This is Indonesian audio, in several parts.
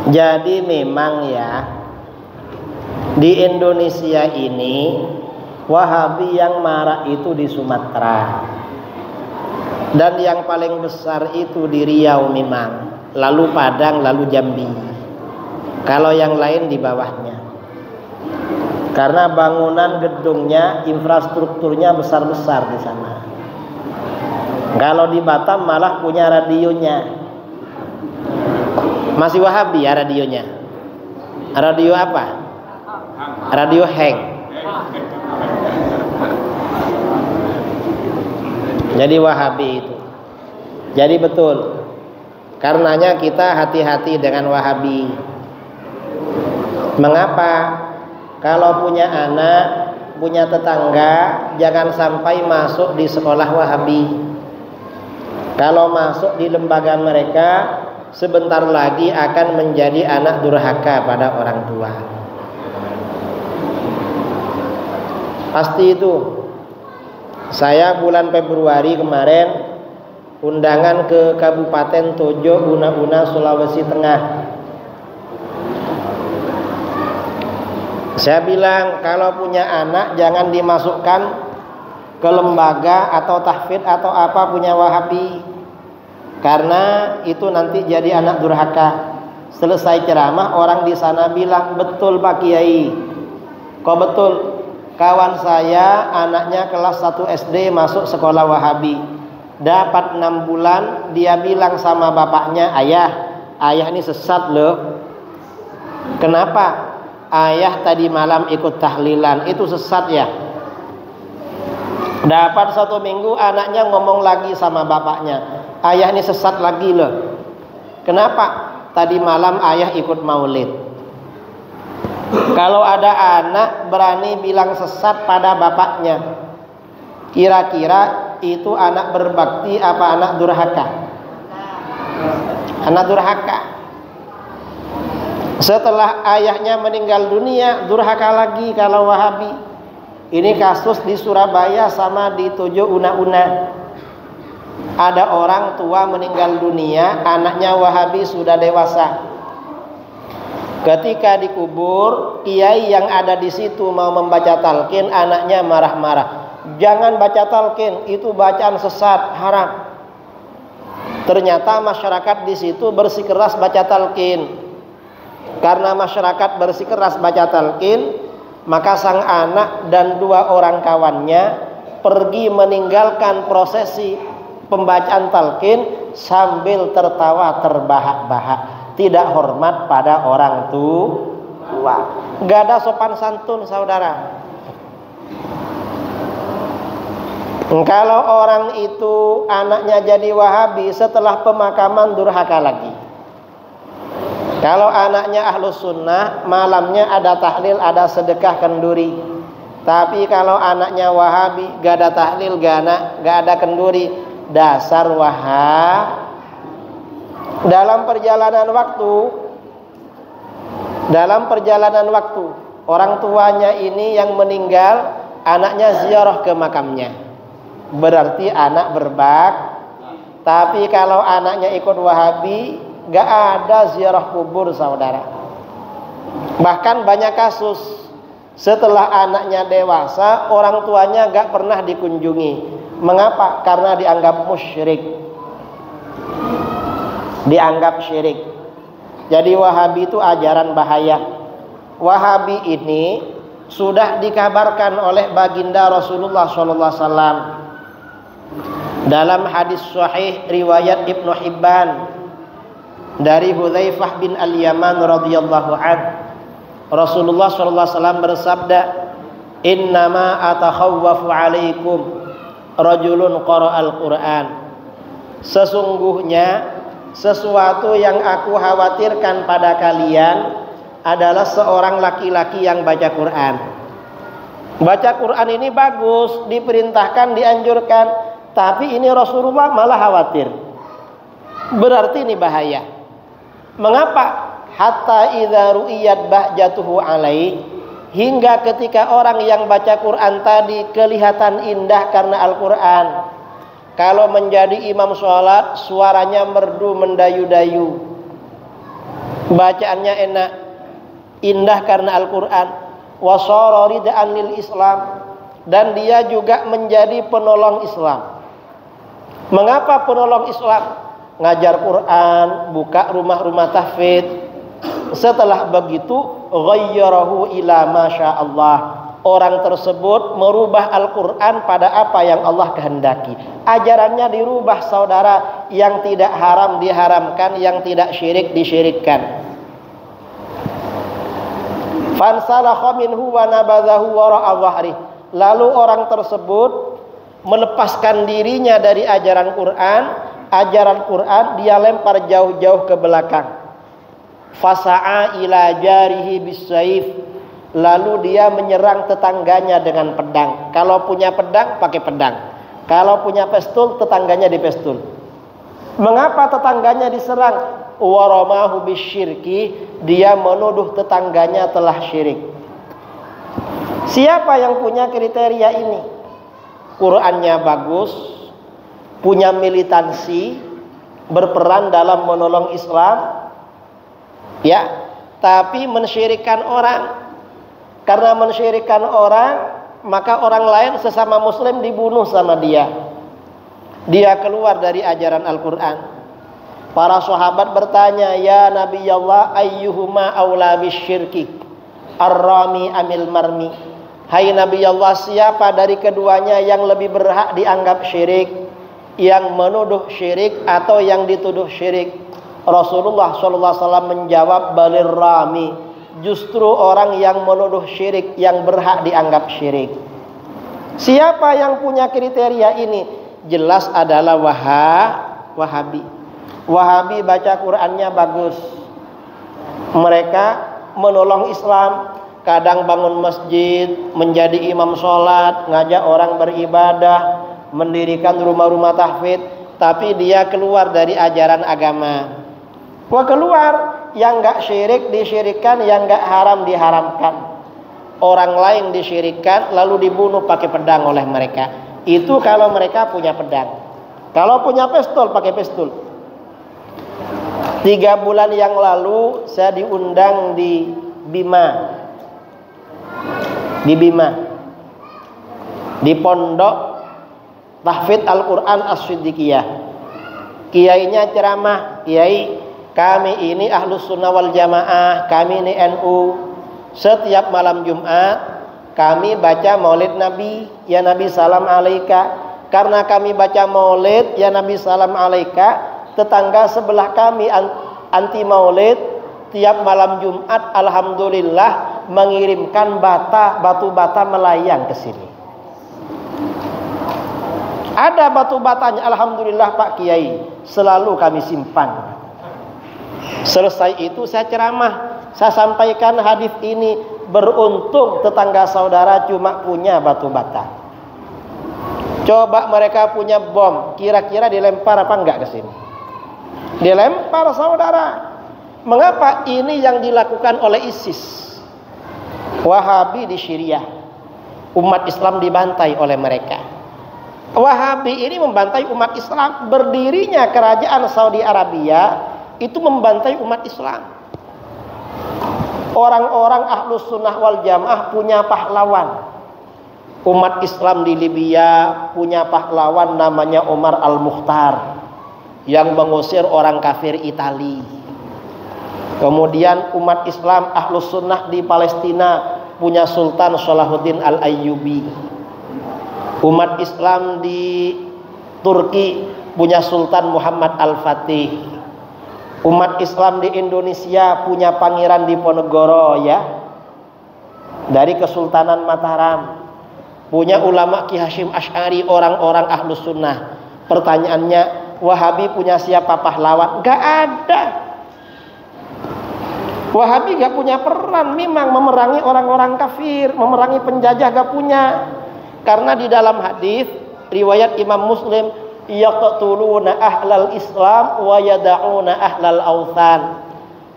Jadi memang ya, di Indonesia ini Wahabi yang marak itu di Sumatera, dan yang paling besar itu di Riau memang, lalu Padang, lalu Jambi. Kalau yang lain di bawahnya, karena bangunan gedungnya, infrastrukturnya besar-besar di sana. Kalau di Batam malah punya radionya, masih Wahabi ya radionya. Radio apa? Radio Heng. Jadi Wahabi itu. Jadi betul. Karenanya kita hati-hati dengan Wahabi. Mengapa? Kalau punya anak, punya tetangga, jangan sampai masuk di sekolah Wahabi. Kalau masuk di lembaga mereka, sebentar lagi akan menjadi anak durhaka pada orang tua. Pasti itu. Saya bulan Februari kemarin undangan ke Kabupaten Tojo, Una-Una, Sulawesi Tengah. Saya bilang kalau punya anak jangan dimasukkan ke lembaga atau tahfidz atau apa punya Wahabi, karena itu nanti jadi anak durhaka. Selesai ceramah orang di sana bilang, betul Pak Kiai. Kok betul? Kawan saya anaknya kelas 1 SD masuk sekolah Wahabi, dapat 6 bulan, dia bilang sama bapaknya, ayah ini sesat loh. Kenapa? Ayah tadi malam ikut tahlilan, itu sesat ya. Dapat 1 minggu anaknya ngomong lagi sama bapaknya, ayah ini sesat lagi loh. Kenapa? Tadi malam ayah ikut maulid. Kalau ada anak berani bilang sesat pada bapaknya, kira-kira itu anak berbakti apa anak durhaka? Anak durhaka. Setelah ayahnya meninggal dunia, durhaka lagi kalau Wahabi. Ini kasus di Surabaya sama di Tojo, Una-Una. Ada orang tua meninggal dunia, anaknya Wahabi sudah dewasa. Ketika dikubur, kiai yang ada di situ mau membaca talqin, anaknya marah-marah. Jangan baca talqin, itu bacaan sesat, haram. Ternyata masyarakat di situ bersikeras baca talqin. Karena masyarakat bersikeras baca talqin, maka sang anak dan 2 orang kawannya pergi meninggalkan prosesi pembacaan talqin sambil tertawa terbahak-bahak. Tidak hormat pada orang tua. Gak ada sopan santun, saudara. Kalau orang itu anaknya jadi Wahabi, setelah pemakaman durhaka lagi. Kalau anaknya Ahlus Sunnah, malamnya ada tahlil, ada sedekah kenduri. Tapi kalau anaknya Wahabi, gak ada tahlil, gak ada kenduri. Dasar Wahabi. Dalam perjalanan waktu, orang tuanya ini yang meninggal, anaknya ziarah ke makamnya. Berarti anak berbak. Tapi kalau anaknya ikut Wahabi, gak ada ziarah kubur, saudara. Bahkan banyak kasus setelah anaknya dewasa, orang tuanya gak pernah dikunjungi. Mengapa? Karena dianggap musyrik, dianggap syirik. Jadi Wahabi itu ajaran bahaya. Wahabi ini sudah dikabarkan oleh baginda Rasulullah SAW dalam hadis sahih riwayat Ibnu Hibban dari Hudzaifah bin Al-Yaman radhiyallahu anhu. Rasulullah SAW bersabda, "Innama atakhawwafu alaikum rajulun qara'al Qur'an." Sesungguhnya sesuatu yang aku khawatirkan pada kalian adalah seorang laki-laki yang baca Quran. Baca Quran ini bagus, diperintahkan, dianjurkan, tapi ini Rasulullah malah khawatir. Berarti ini bahaya. Mengapa? Hatta idza ru'iyat bahjatuhu alai, hingga ketika orang yang baca Quran tadi kelihatan indah karena Al-Quran. Kalau menjadi imam sholat, suaranya merdu mendayu-dayu. bacaannya enak, indah karena Al-Quran. Wa shara ridaan lil Islam, dan dia juga menjadi penolong Islam. Mengapa penolong Islam? Ngajar Quran, buka rumah-rumah tahfidz. Setelah begitu, ghayyarahu ila masya Allah. Orang tersebut merubah Al-Quran pada apa yang Allah kehendaki. Ajarannya dirubah, saudara. Yang tidak haram diharamkan, yang tidak syirik disyirikkan. Fansalakha minhu wa nabadhahu wara'a dhahri. Lalu orang tersebut melepaskan dirinya dari ajaran Quran, dia lempar jauh-jauh ke belakang. Fasa'a ila jarihi bisayf. Lalu dia menyerang tetangganya dengan pedang. Kalau punya pedang, pakai pedang. Kalau punya pestul, tetangganya dipestul. Mengapa tetangganya diserang? Waramahu bisyirki, dia menuduh tetangganya telah syirik. Siapa yang punya kriteria ini? Qurannya bagus, punya militansi, berperan dalam menolong Islam, ya, tapi mensyirikkan orang. Karena mensyirikkan orang, maka orang lain sesama muslim dibunuh sama dia. Dia keluar dari ajaran Al-Quran. Para sahabat bertanya, ya Nabi Allah, ayyuhuma awla bisyirki, ar-rami amil marmi. Hai Nabi Allah, siapa dari keduanya yang lebih berhak dianggap syirik? Yang menuduh syirik atau yang dituduh syirik? Rasulullah SAW menjawab, balir rami. Justru orang yang menuduh syirik yang berhak dianggap syirik. Siapa yang punya kriteria ini? Jelas adalah Wahabi. Wahabi baca Qurannya bagus. Mereka menolong Islam. Kadang bangun masjid, menjadi imam sholat, ngajak orang beribadah, mendirikan rumah-rumah tahfidz. Tapi dia keluar dari ajaran agama. Wah, keluar. Yang gak syirik disyirikkan, yang gak haram diharamkan. Orang lain disyirikkan lalu dibunuh pakai pedang oleh mereka. Itu kalau mereka punya pedang. Kalau punya pistol, pakai pistol. 3 bulan yang lalu saya diundang di Bima. Di Pondok Tahfidz Al-Quran As-Siddiqiyah. Kiainya ceramah, kiai, kami ini Ahlus Sunnah wal Jamaah, kami ini NU. Setiap malam Jumat kami baca maulid Nabi, ya Nabi salam alaika. Karena kami baca maulid, ya Nabi salam alaika, tetangga sebelah kami anti maulid. Tiap malam Jumat alhamdulillah mengirimkan batu bata melayang ke sini. Ada batu batanya, alhamdulillah Pak Kiai, selalu kami simpan. Selesai itu saya ceramah, saya sampaikan hadis ini, beruntung tetangga saudara cuma punya batu bata. Coba mereka punya bom, kira-kira dilempar apa enggak ke sini? Dilempar, saudara. Mengapa? Ini yang dilakukan oleh ISIS. Wahabi di Syria, umat Islam dibantai oleh mereka. Wahabi ini membantai umat Islam. Berdirinya kerajaan Saudi Arabia itu membantai umat Islam. Orang-orang Ahlus Sunnah wal Jamaah punya pahlawan. Umat Islam di Libya punya pahlawan namanya Umar Al-Mukhtar, yang mengusir orang kafir Itali. Kemudian umat Islam Ahlus Sunnah di Palestina punya Sultan Salahuddin Al-Ayyubi. Umat Islam di Turki punya Sultan Muhammad Al-Fatih. Umat Islam di Indonesia punya Pangeran Diponegoro, ya, dari Kesultanan Mataram. Punya ulama Ki Hasyim Asy'ari, orang-orang Ahlus Sunnah. Pertanyaannya, Wahabi punya siapa pahlawan? Gak ada. Wahabi gak punya peran memang memerangi orang-orang kafir, memerangi penjajah, gak punya. Karena di dalam hadis riwayat Imam Muslim, yaqtuluna ahlal Islam wa yada'una ahlal awthan.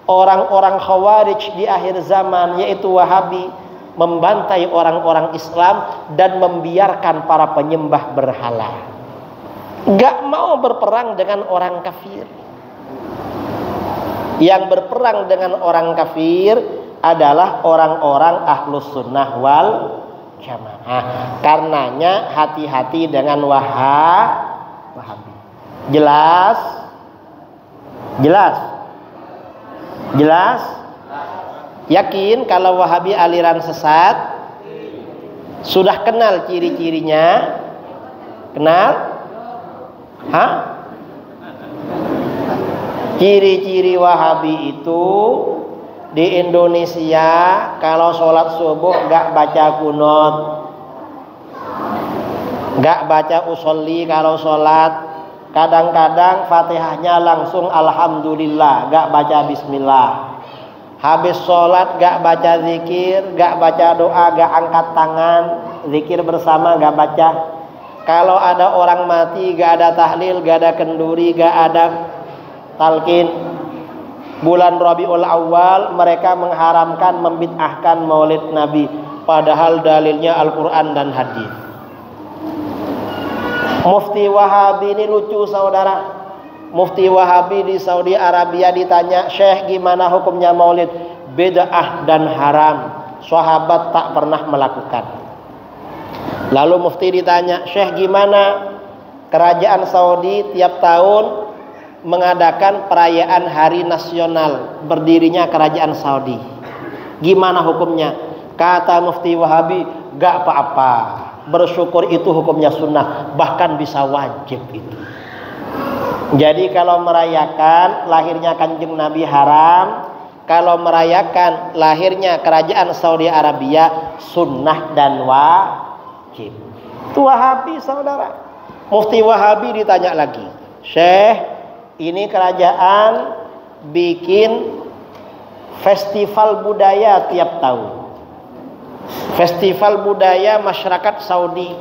Orang-orang Khawarij di akhir zaman, yaitu Wahabi, membantai orang-orang Islam dan membiarkan para penyembah berhala. Gak mau berperang dengan orang kafir. Yang berperang dengan orang kafir adalah orang-orang ahlus sunnah wal jamaah. Karenanya hati-hati dengan Wahabi. Jelas? Jelas? Jelas? Yakin kalau Wahabi aliran sesat? Sudah kenal ciri-cirinya? Kenal? Hah? Ciri-ciri Wahabi itu di Indonesia kalau sholat subuh gak baca kunut, gak baca usolli kalau sholat, kadang-kadang Fatihahnya langsung alhamdulillah, gak baca bismillah. Habis sholat gak baca zikir, gak baca doa, gak angkat tangan, zikir bersama gak baca. Kalau ada orang mati gak ada tahlil, gak ada kenduri, gak ada talqin. Bulan Rabiul Awal mereka mengharamkan, membid'ahkan maulid Nabi, padahal dalilnya Al-Quran dan hadis. Mufti Wahabi ini lucu saudara. Mufti Wahabi di Saudi Arabia ditanya, Syekh gimana hukumnya maulid? Bid'ah dan haram, sahabat tak pernah melakukan. Lalu Mufti ditanya, Syekh gimana kerajaan Saudi tiap tahun mengadakan perayaan hari nasional berdirinya kerajaan Saudi, gimana hukumnya? Kata Mufti Wahabi, gak apa-apa, bersyukur itu hukumnya sunnah, bahkan bisa wajib itu. Jadi kalau merayakan lahirnya Kanjeng Nabi haram, kalau merayakan lahirnya kerajaan Saudi Arabia sunnah dan wajib. Itu Wahabi saudara. Mufti Wahabi ditanya lagi, Syekh ini kerajaan bikin festival budaya tiap tahun. Festival budaya masyarakat Saudi,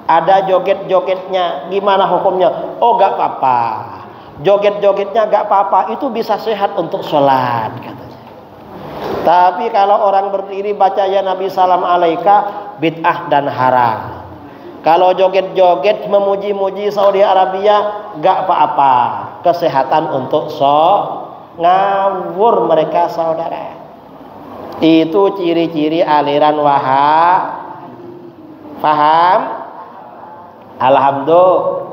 ada joget-jogetnya, gimana hukumnya? Oh gak apa-apa, joget-jogetnya gak apa-apa, itu bisa sehat untuk sholat katanya. Tapi kalau orang berdiri baca ya Nabi salam alaika, bid'ah dan haram. Kalau joget-joget memuji-muji Saudi Arabia gak apa-apa, kesehatan untuk ngawur mereka saudara. Itu ciri-ciri aliran Wahabi. Paham? Alhamdulillah.